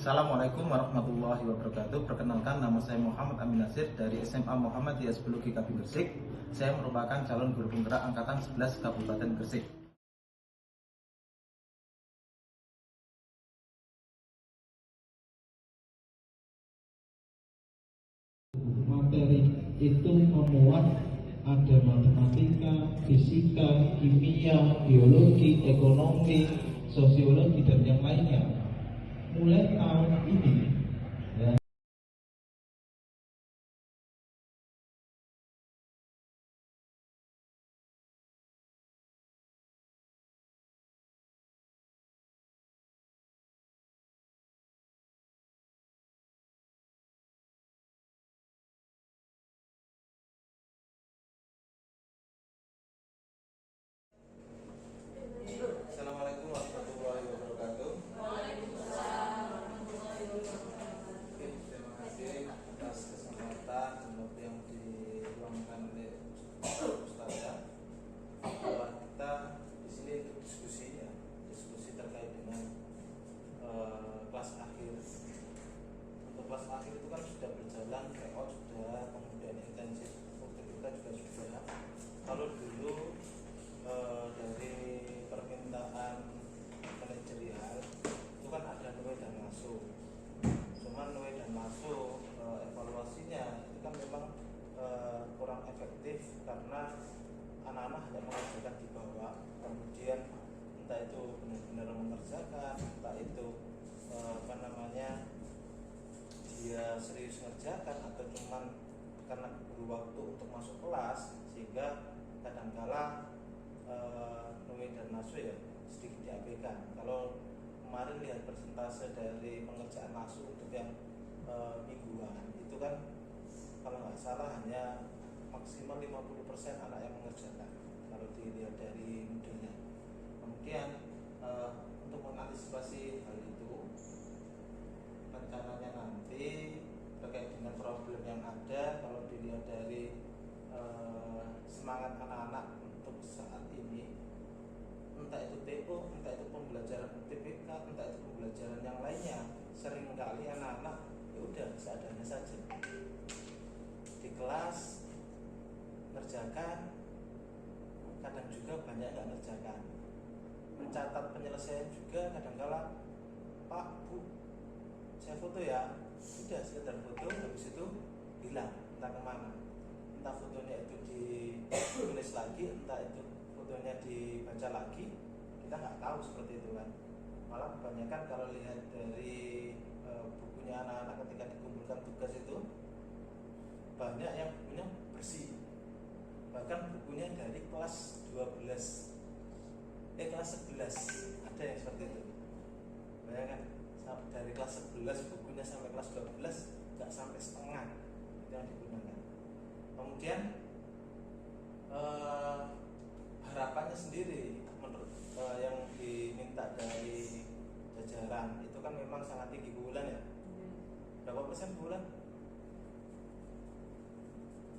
Assalamualaikum warahmatullahi wabarakatuh. Perkenalkan, nama saya Muhammad Amin Nasir dari SMA Muhammadiyah 10 GKB Gresik. Saya merupakan calon guru penggerak angkatan 11 Kabupaten Gresik. Materi itu memuat ada matematika, fisika, kimia, biologi, ekonomi, sosiologi, dan yang lainnya. Mulai tahun ini ya, Assalamualaikum warahmatullahi wabarakatuh. Terima kasih atas kesempatan dan waktu yang diluangkan oleh Ustazah. Bahwa kita di sini untuk diskusi terkait dengan kelas akhir. Untuk kelas akhir itu kan sudah berjalan, tryout sudah, kemudian intensif kita juga sudah. Kalau dulu dari permintaan manajerial itu kan ada nilai dan masuk. Cuman nilai dan masuk evaluasinya itu kan memang kurang efektif karena anak-anak hanya mengerjakan di bawah, kemudian entah itu benar-benar mengerjakan, entah itu dia serius ngerjakan atau cuman karena perlu waktu untuk masuk kelas, sehingga kadangkala nilai dan masuk ya sedikit diabaikan. Kalau kemarin lihat persentase dari pengerjaan masuk untuk yang mingguan itu kan kalau nggak salah hanya maksimal 50% anak yang mengerjakan kalau dilihat dari modelnya. Kemudian untuk mengantisipasi hal itu, rencananya nanti terkait dengan problem yang ada, kalau dilihat dari semangat anak-anak untuk saat ini, entah itu TO, entah itu pembelajaran UTBK, entah itu pembelajaran yang lainnya, seringkali anak-anak ya udah seadanya saja di kelas ngerjakan, kadang juga banyak nggak ngerjakan. Mencatat penyelesaian juga kadangkala, Pak, Bu, saya foto ya, sudah sekedar foto, habis itu hilang entah kemana, entah fotonya itu ditulis lagi, entah itu fotonya dibaca lagi, kita nggak tahu seperti itu kan. Malah kebanyakan kalau lihat dari bukunya anak-anak ketika dikumpulkan tugas itu banyak yang bukunya bersih, bahkan bukunya dari kelas 12 kelas 11 ada yang seperti itu. Bayangkan dari kelas 11 bukunya sampai kelas 12 nggak sampai setengah itu yang digunakan. Kemudian harapannya sendiri menurut yang diminta dari jajaran itu kan memang sangat tinggi Bu Wulan ya. Berapa persen Bu Wulan?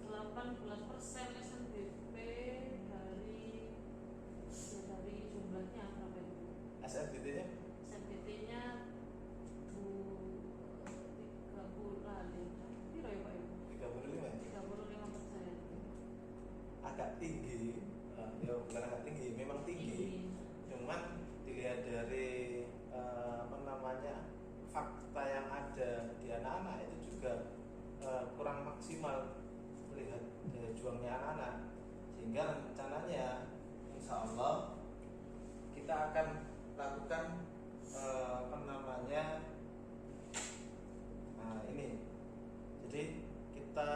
18% SNBP dari jumlahnya berapa itu? SNBT-nya? SNBT-nya 30 kali. Berapa ya Pak Ibu? 35. 35%. Agak tinggi, ya bukan agak tinggi, memang tinggi. Cuman dilihat dari fakta yang ada di anak-anak itu juga kurang maksimal melihat juangnya anak-anak, sehingga rencananya insya Allah kita akan lakukan ini. Jadi kita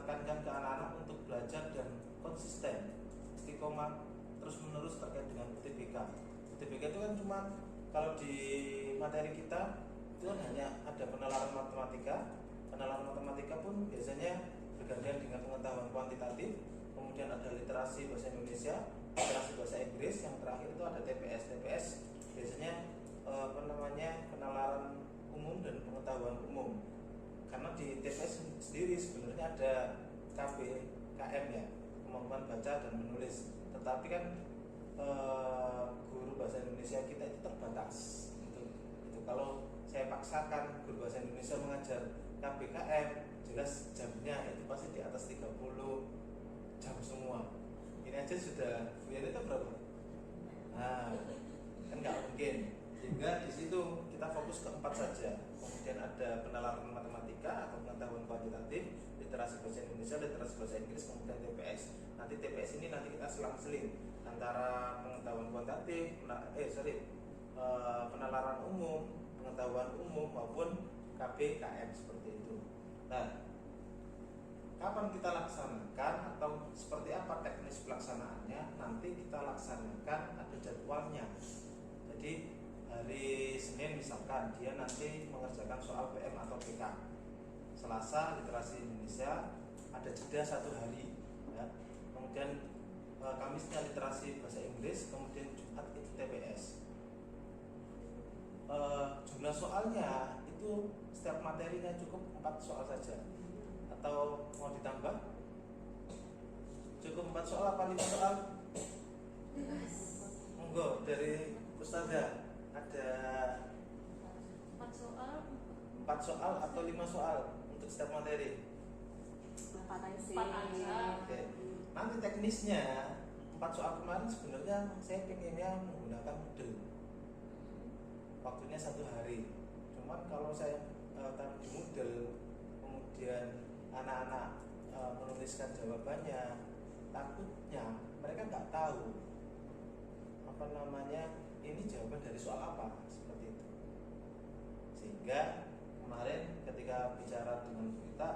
tekankan ke anak-anak untuk belajar dan konsisten, istiqomah terus menerus terkait dengan UTBK. UTBK itu kan cuma kalau di materi kita itu kan hanya ada penalaran matematika. Penalaran matematika pun biasanya bergantian dengan pengetahuan kuantitatif, kemudian ada literasi bahasa Indonesia, literasi bahasa Inggris, yang terakhir itu ada TPS. TPS biasanya penalaran umum dan pengetahuan umum. Karena di TPS sendiri sebenarnya ada KM ya, kemampuan baca dan menulis. Tetapi kan guru bahasa Indonesia kita itu terbatas. Itu kalau saya paksakan guru bahasa Indonesia mengajar KBKM, jelas jamnya itu pasti di atas 30 jam semua. Ini aja sudah, biar itu berapa? Nah, kan nggak mungkin. Sehingga di situ kita fokus ke 4 saja. Kemudian ada penalaran matematika atau pengetahuan kuantitatif, literasi bahasa Indonesia, literasi bahasa Inggris, kemudian TPS. Nanti TPS ini nanti kita selang-seling antara pengetahuan kuantitatif, penalaran umum, pengetahuan umum maupun KBKM seperti itu. Nah, kapan kita laksanakan atau seperti apa teknis pelaksanaannya? Nanti kita laksanakan ada jadwalnya. Jadi hari Senin misalkan dia nanti mengerjakan soal PM atau PK. Selasa literasi Indonesia, ada jeda 1 hari ya. Kemudian Kamisnya literasi bahasa Inggris, kemudian Jumat itu TPS. Jumlah soalnya itu setiap materinya cukup 4 soal saja atau mau ditambah? Cukup 4 soal apa 5 soal? Monggo dari Ustazah ada 4 soal 4 soal atau 5 soal untuk setiap materi. 4 aja. Oke. Nanti teknisnya 4 soal kemarin sebenarnya saya pengennya menggunakan Moodle. Waktunya 1 hari. Cuman kalau saya taruh di Moodle, kemudian anak-anak menuliskan jawabannya, takutnya mereka nggak tahu ini jawaban dari soal apa, seperti itu. Sehingga kemarin ketika bicara dengan kita,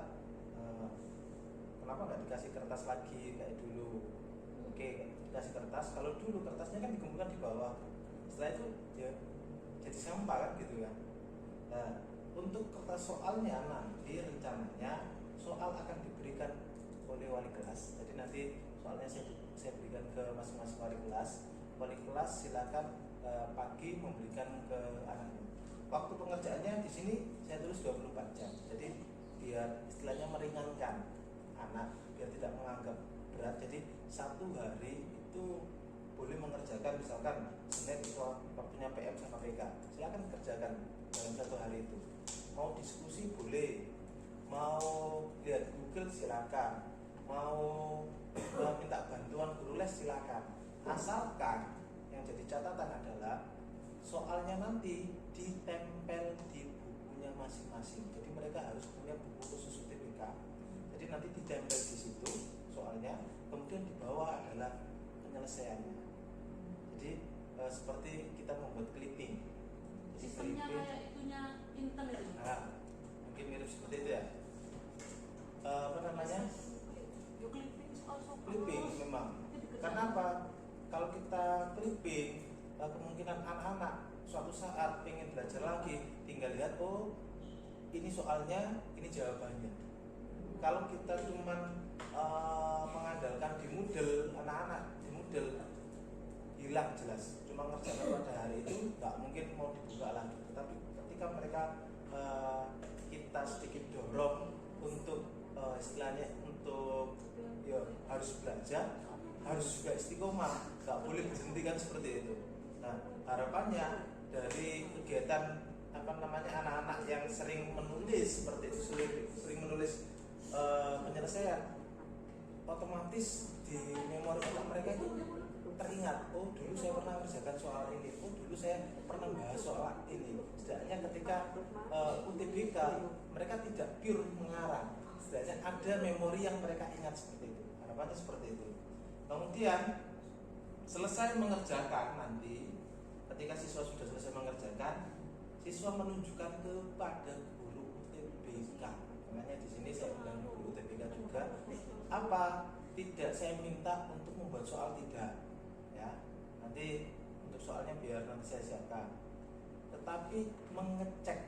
kenapa nggak dikasih kertas lagi kayak dulu? Oke, dikasih kertas. Kalau dulu kertasnya kan dikumpulkan di bawah, setelah itu ya jadi sampah kan gitu kan. Nah, untuk kertas soalnya nanti rencananya soal akan diberikan oleh wali kelas. Jadi nanti soalnya saya berikan ke masing-masing wali kelas. Wali kelas silakan pagi memberikan ke anaknya. Waktu pengerjaannya di sini saya tulis 24 jam. Jadi biar istilahnya meringankan anak, biar tidak menganggap berat. Jadi 1 hari itu boleh mengerjakan, misalkan Senin itu waktunya PM sama PK, silakan kerjakan dalam 1 hari itu. Mau diskusi boleh, mau lihat Google silakan, mau minta bantuan guru les silakan. Asalkan yang jadi catatan adalah soalnya nanti ditempel di bukunya masing-masing. Jadi mereka harus punya buku khusus UTBK. Jadi nanti ditempel di situ soalnya, kemudian di bawah adalah penyelesaiannya. Jadi seperti kita membuat clipping. Jadi Sistemnya kayak itunya Intel itu. Nah, mungkin mirip seperti itu ya. Apa namanya? Yo clipping soal Clipping memang. Karena apa? Kalau kita clipping, kemungkinan anak-anak suatu saat ingin belajar lagi, tinggal lihat, oh ini soalnya, ini jawabannya. Kalau kita cuman mengandalkan di Moodle, anak-anak di Moodle hilang jelas. Cuma ngerjakan pada hari itu nggak mungkin mau dibuka lagi. Tetapi ketika mereka kita sedikit dorong untuk istilahnya untuk ya harus belajar, harus juga istiqomah, nggak boleh dihentikan seperti itu. Nah, harapannya dari kegiatan anak-anak yang sering menulis seperti itu, sering menulis penyelesaian, otomatis di memori otak mereka itu teringat, oh dulu saya pernah mengerjakan soal ini, oh dulu saya pernah bahas soal ini. Setidaknya ketika UTBK mereka tidak pure mengarang, setidaknya ada memori yang mereka ingat seperti itu. Harapannya seperti itu. Kemudian selesai mengerjakan nanti, ketika siswa sudah selesai mengerjakan, siswa menunjukkan kepada guru UTBK. Makanya di sini saya bilang guru UTBK juga. Apa? Tidak saya minta untuk membuat soal, tidak. Ya, nanti untuk soalnya biar nanti saya siapkan. Tetapi mengecek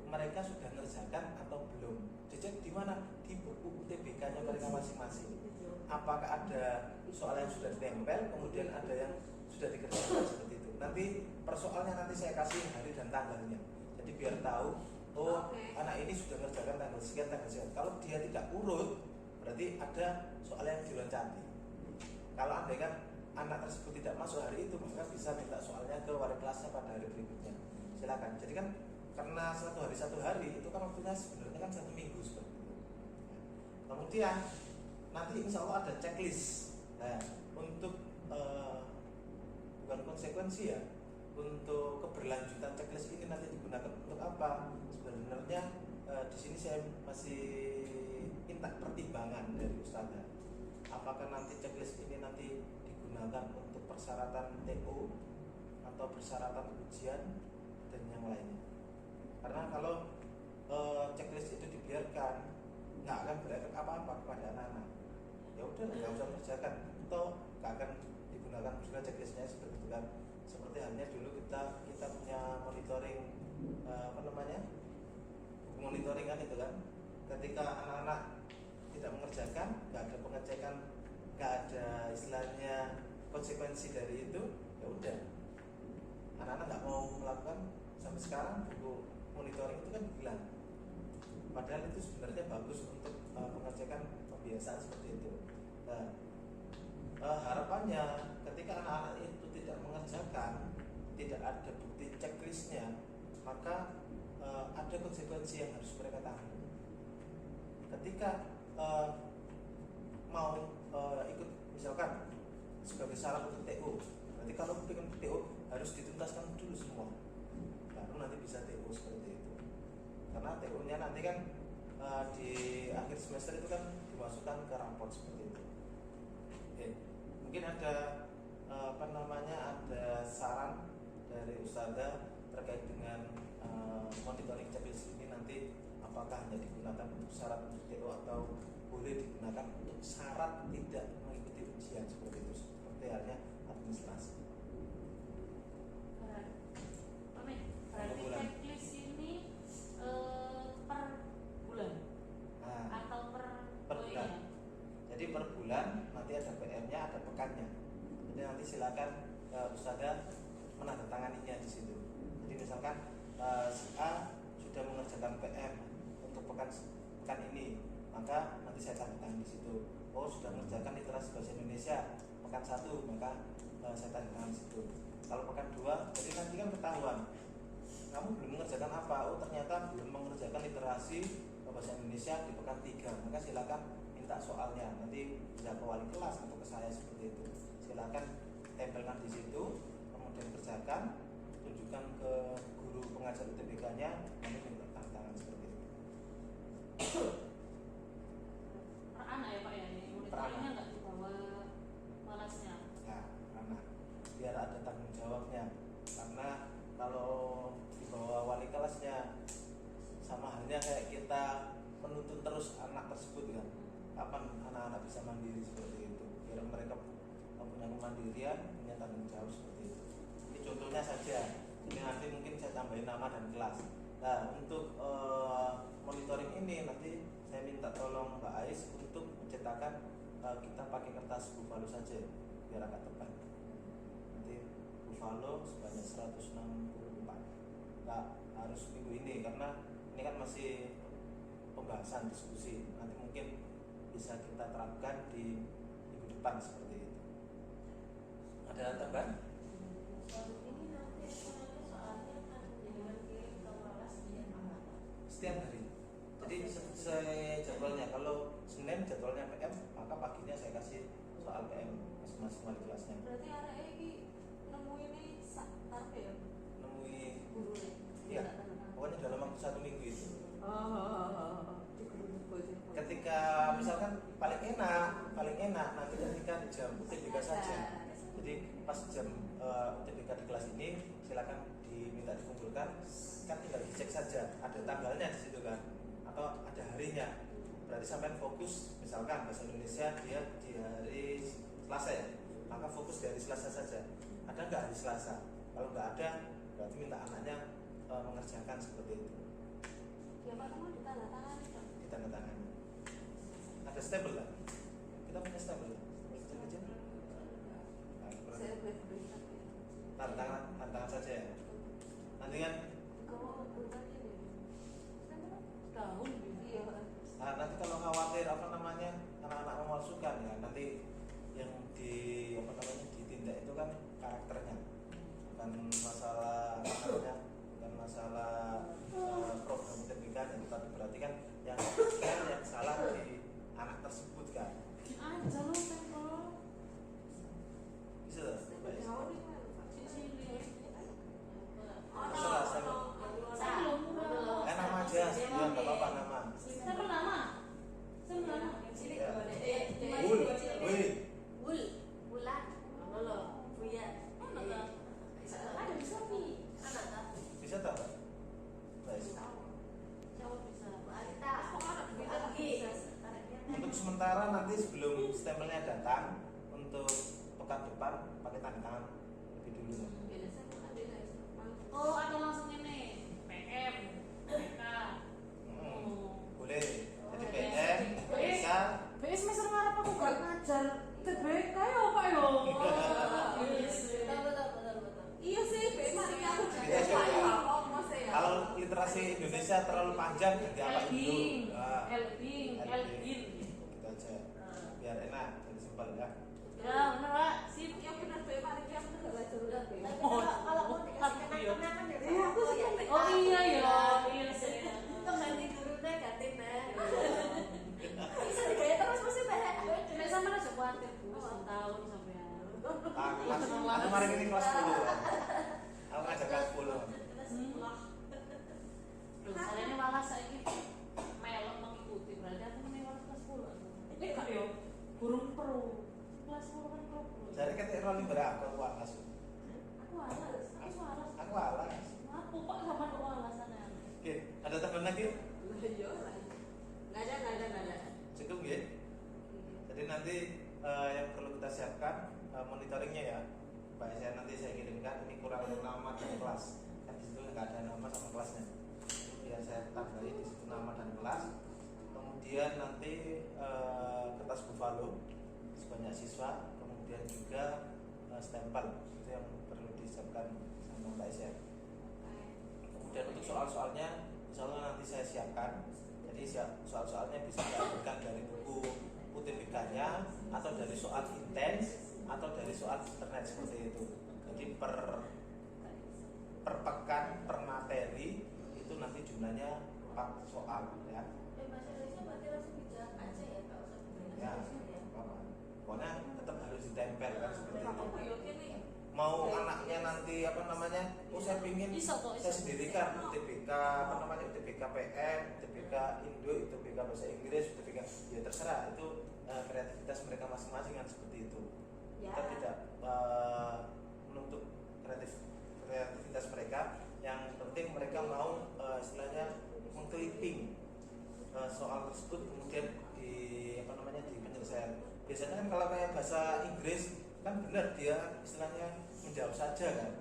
mereka sudah mengerjakan atau belum. Dicek di mana? Di buku UTBK-nya mereka masing-masing. Apakah ada soal yang sudah ditempel, kemudian ada yang sudah dikerjakan seperti itu. Nanti persoalnya nanti saya kasih hari dan tanggalnya. Jadi biar tahu, oh anak ini sudah mengerjakan tanggal sekian, tanggal sekian. Kalau dia tidak urut, berarti ada soal yang diloncati. Kalau andai kan anak tersebut tidak masuk hari itu, maka bisa minta soalnya ke wali kelasnya pada hari berikutnya. Silakan. Jadi kan karena satu hari itu kan waktunya sebenarnya kan 1 minggu seperti itu. Kemudian nanti insya Allah ada checklist. Nah, untuk bukan konsekuensi ya, untuk keberlanjutan checklist ini nanti digunakan untuk apa? Sebenarnya di sini saya masih minta pertimbangan dari Ustazah. Apakah nanti checklist ini nanti digunakan untuk persyaratan TO atau persyaratan ujian dan yang lainnya? Karena kalau checklist itu dibiarkan, nggak akan berefek apa-apa kepada anak-anak. Ya udah, nggak usah mengerjakan, toh nggak akan digunakan juga checklistnya seperti itu kan. Seperti halnya dulu kita punya monitoring monitoring kan itu kan. Ketika anak-anak tidak mengerjakan, nggak ada pengecekan, nggak ada istilahnya konsekuensi dari itu, ya udah, anak-anak nggak mau melakukan. Sampai sekarang buku monitoring itu kan hilang. Padahal itu sebenarnya bagus untuk mengerjakan pembiasaan seperti itu. Nah, harapannya ketika anak-anak itu tidak mengerjakan, tidak ada bukti checklistnya, maka ada konsekuensi yang harus mereka tanggung. Ketika mau ikut misalkan sebagai syarat untuk TO, nanti kalau ingin TO harus dituntaskan dulu semua, baru nanti bisa TO seperti itu. Karena TO-nya nanti kan di akhir semester itu kan dimasukkan ke raport seperti itu. Oke. Mungkin ada ada saran dari Ustazah terkait dengan monitoring checklist ini nanti apakah hanya digunakan untuk syarat untuk TO atau boleh digunakan untuk syarat tidak mengikuti ujian seperti itu, seperti halnya administrasi. Berarti checklist ini per bulan atau per bulan. Jadi per bulan nanti ada PM-nya, ada pekannya. Jadi nanti silakan Ustazah menandatanganinya di situ. Jadi misalkan si A sudah mengerjakan PM untuk pekan ini, maka nanti saya tanda tangan di situ. Oh, sudah mengerjakan literasi bahasa Indonesia pekan 1, maka saya tanda tangan di situ. Kalau pekan 2, jadi nanti kan ketahuan kamu belum mengerjakan apa. Oh, ternyata belum mengerjakan literasi bahasa Indonesia di pekan 3, maka silakan minta soalnya. Nanti bisa ke wali kelas atau ke saya seperti itu. Silakan tempelkan di situ, kemudian kerjakan, tunjukkan ke guru pengajar UTBK-nya, nanti minta tanda tangan seperti itu. per anak ya Pak ya, monitoringnya nggak dibawa kelasnya. Ya, anak biar ada tanggung jawabnya. Karena kalau dibawa wali kelasnya, sama halnya kayak kita menuntun terus anak tersebut kan. Kapan anak-anak bisa mandiri seperti itu? Biar mereka punya kemandirian, punya tanggung jawab seperti itu. Ini contohnya saja. Ini nanti mungkin saya tambahin nama dan kelas. Nah, untuk monitoring ini nanti saya minta tolong Mbak Ais untuk mencetakkan kita pakai kertas buffalo saja biar agak tepat. Nanti buffalo sebanyak 164. Nggak harus minggu ini karena ini kan masih pembahasan diskusi. Nanti mungkin bisa kita terapkan di minggu depan seperti itu. Ada tambahan? Ini nanti soalnya akan dengan kirim ke kelas Setiap hari. Jadi sesuai jadwalnya. Kalau Senin jadwalnya PM, maka paginya saya kasih soal PM masing-masing wali kelasnya. Berarti anak ini nemu ini apa ya? Nemui Guru ya. Pokoknya dalam waktu 1 minggu itu. Ketika misalkan paling enak nanti ketika di jam UTBK saja. Jadi pas jam UTBK di kelas ini silakan diminta dikumpulkan, kan tinggal dicek saja ada tanggalnya di situ kan, atau ada harinya. Berarti sampai fokus misalkan bahasa Indonesia dia di hari Selasa ya, maka fokus dari Selasa saja. Ada nggak hari Selasa? Kalau nggak ada, berarti minta anaknya mengerjakan seperti itu. Ya Pak, kamu ditandatangani kan? Ditandatangani. Ada stempel lah. Kita punya stempel. Kecil-kecil. Saya beri Tantangan saja ya. Nanti kan kamu bukan ini tahun gitu ya. nanti kalau khawatir anak-anak memalsukan ya, nanti yang ditindak itu kan karakternya, bukan masalah bukan masalah sementara nanti sebelum stempelnya datang untuk pekan depan pakai tanda tangan lebih dulu. Oh, atau langsung ini PM, PK. Boleh. Jadi PM bisa. BS semester ngarep aku gak ngajar TBK ya Pak yo. Iya sih, memang aku Iya, juga iya. Pak Mas ya. Kalau literasi Indonesia terlalu panjang ganti apa dulu. Elbing. Gitu aja. Biar enak, jadi simpel ya. Ya bener Pak, sip. Yang benar Be, Pak Riki yang benar gak jelas Be. Oh, Kalau mau dikasih kenang-kenangan ya Pak. Aku sih yang Oh iya ya, iya sih. itu ganti gurunya ganti Be. Bisa digaya terus mesti Be. Nek sampean aja kuatir Bu, setahun sampean. Aku kemarin ini kelas 10 ya. Aku ngajak kelas 10. Loh, saya ini malah saiki melok mengikuti, berarti aku ini malah kelas 10. Ini gak yo, burung pro. Kelas 10 kan pro. Jadi ketik rolling berapa aku alas. Aku alas. Aku alas. Aku Pak sama kok alasan ya. Oke, ada tambahan lagi? Iya lah. Enggak ada. Cukup ya. Jadi nanti yang perlu kita siapkan monitoringnya ya. Baik, saya kirimkan ini kurang nama dan kelas. Kan di situ nggak ada nama sama kelasnya. Biar saya tambahin di situ nama dan kelas. Kemudian nanti kertas buffalo sebanyak siswa, kemudian juga stempel itu yang perlu disiapkan sama Mbak Isya. Kemudian untuk soal-soalnya, insya Allah nanti saya siapkan. Jadi soal-soalnya bisa didapatkan dari buku UTBK-nya atau dari soal intens atau dari soal internet seperti itu. Jadi per pekan per materi itu nanti jumlahnya 4 soal ya. Bahasa Indonesia berarti langsung bisa aja ya Pak usah Ya, apa-apa. Pokoknya tetap harus ditempel kan seperti itu. Aku yakin nih. Mau anaknya nanti apa namanya? Oh saya pingin saya sendirikan UTBK apa namanya UTBK PM, UTBK Indo, UTBK bahasa Inggris, UTBK ya terserah itu kreativitas mereka masing-masing kan seperti itu. Ya. Kita tidak menuntut kreativitas mereka. Yang penting mereka mau istilahnya mengclipping soal tersebut kemudian di apa namanya di penyelesaian. Biasanya kan kalau kayak bahasa Inggris kan benar dia istilahnya menjawab saja kan.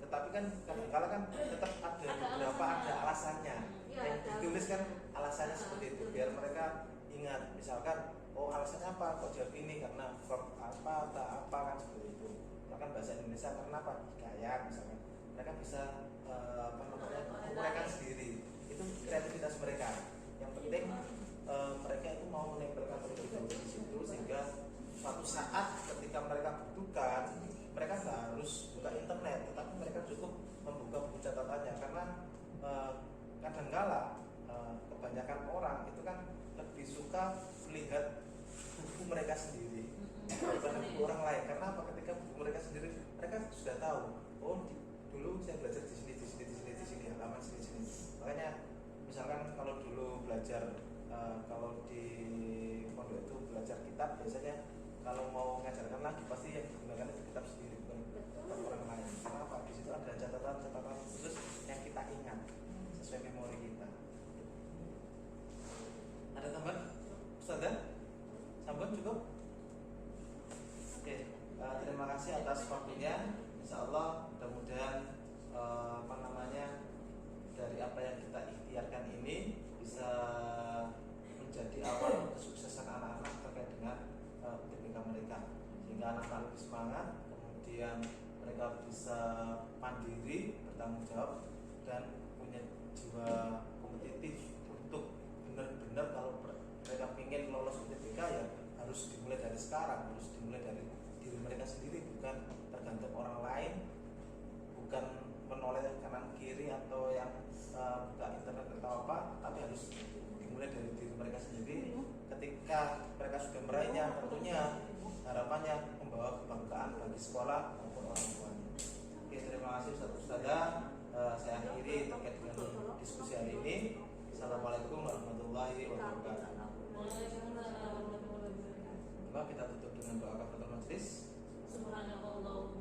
Tetapi kan kadang-kala kan tetap ada beberapa ada alasannya. Yang ditulis kan alasannya seperti itu biar mereka ingat. Misalkan oh alasannya apa kok jawab ini karena verb apa tak apa kan seperti itu. Bahkan bahasa Indonesia karena apa hikayat misalkan mereka bisa apa namanya menguraikan sendiri. Itu kreativitas mereka. Yang penting mereka itu mau menempelkan terlebih di situ sehingga suatu saat ketika mereka butuhkan mereka nggak harus buka internet, tetapi mereka cukup membuka buku catatannya karena kadangkala kebanyakan orang itu kan lebih suka melihat buku mereka sendiri daripada buku orang lain. Karena apa? Ketika buku mereka sendiri mereka sudah tahu. Oh dulu saya belajar di sini halaman sini. Makanya misalkan kalau dulu belajar kalau di pondok itu belajar kitab biasanya kalau mau mengajarkan lagi pasti yang digunakan itu kitab sendiri bukan orang lain. Kenapa? Di situ ada catatan khusus yang kita ingat sesuai memori kita. Ada tambahan? Ustazah? Sambung cukup? Oke, terima kasih atas waktunya. Insya Allah mudah-mudahan apa namanya dari apa yang kita ikhtiarkan ini bisa menjadi awal kesuksesan anak-anak terkait dengan UTBK mereka sehingga anak-anak lebih semangat, kemudian mereka bisa mandiri, bertanggung jawab dan punya jiwa kompetitif untuk benar-benar kalau mereka ingin lolos UTBK ya harus dimulai dari sekarang, harus dimulai dari diri mereka sendiri, bukan tergantung orang lain, bukan menoleh kanan kiri atau yang buka internet atau apa, tapi harus dimulai dari diri mereka sendiri. Ketika mereka sudah meraihnya, tentunya harapannya membawa kebanggaan bagi sekolah maupun orang tuanya. Oke, terima kasih Ustazah. Saya akhiri terkait dengan diskusi hari ini. Assalamualaikum warahmatullahi wabarakatuh. Coba kita tutup dengan doa kafaratul majelis. Subhanallah.